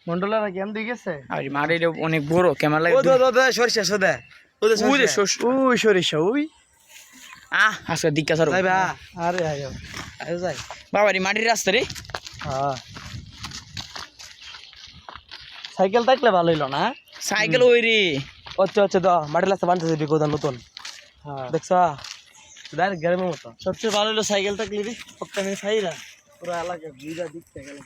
মন্ডলারা কেমন দিয়ে গেছে আর মাটিটা অনেক বড় ক্যামেরা লাগে সরিষা সোদা ওই সরিষা ওই আজকে দিকা স্যার যাইবা আরে আয়ো আয়ো যাই বাবারি মাটির রাস্তা রে হ্যাঁ সাইকেল থাকলে ভালো হইলো না সাইকেল ওই রে আচ্ছা আচ্ছা দাও মাটির রাস্তা বানতেছে বিকোদা নতুন দেখছা ডাইরেক্ট গ্রামের মতো সবচেয়ে ভালো হলো সাইকেল থাকলে রে পক্কানে সাইরা পুরো এলাকা ভিড়া দিকতে গেল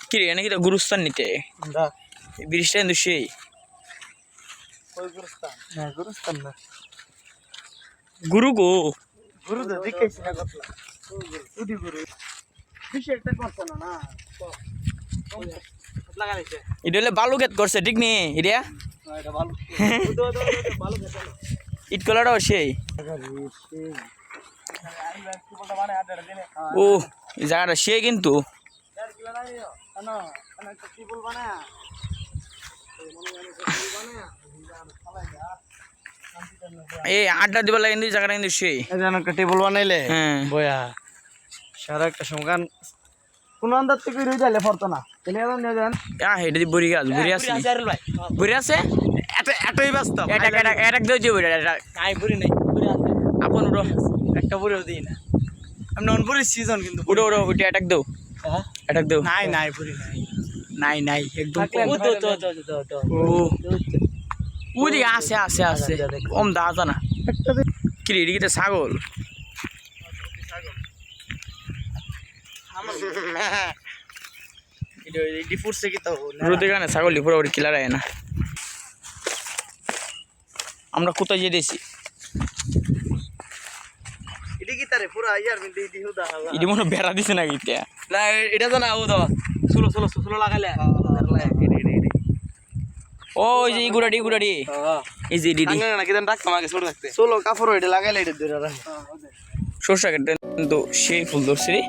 কি রে নাকি গুরুস্থান নিতে ব্রিজটা কিন্তু সেই গুরু গো গুরু তো দেখেছি না কথা গুরু বিষয়টা করছে না লাগাইছে এটা হলে বালু ক্ষেত করছে ঠিক নেই এটা এটা ভালো ভালো ইট কলাটাও সেই ও এই জায়গাটা সে কিন্তু এই আড্ডা দিবার লাগে কিন্তু জায়গাটা কিন্তু সেই টেবিল বানাইলে হ্যাঁ বয়া সারা একটা সমাগান কোন আন্দাজ থেকে রয়ে যাইলে পড়তো না এটা দি বড়ি গাছ বড়ি আছে বড়ি আছে এতই ব্যস্ত এটা দেও যে বড়ি নাই বুড়ি নেই আপন উড়ো একটা বুড়িও দিই না আমি নন বুড়ির সিজন কিন্তু উড়ো উড়ো ওইটা অ্যাটাক দেও অ্যাটাক দেও নাই নাই বুড়ি নাই নাই নাই একদম ওই আছে আছে আছে কম দা জানা কি রে এদিকে ছাগল রোদে গানে ছাগল পুরো কিলার আয় না আমরা কোথায় যেতেছি এটি মনে বেড়া দিছে নাকি এটা তো না ও দাও ষোলো ষোলো ষোলো লাগাইলে ও যে গুড়াডি গুড়াডি এই যে ডিডি ষোলো কাপড় এটা লাগাইলে এটা ধরে রাখে সরষা কেটে কিন্তু সেই ফুল ধরছি রে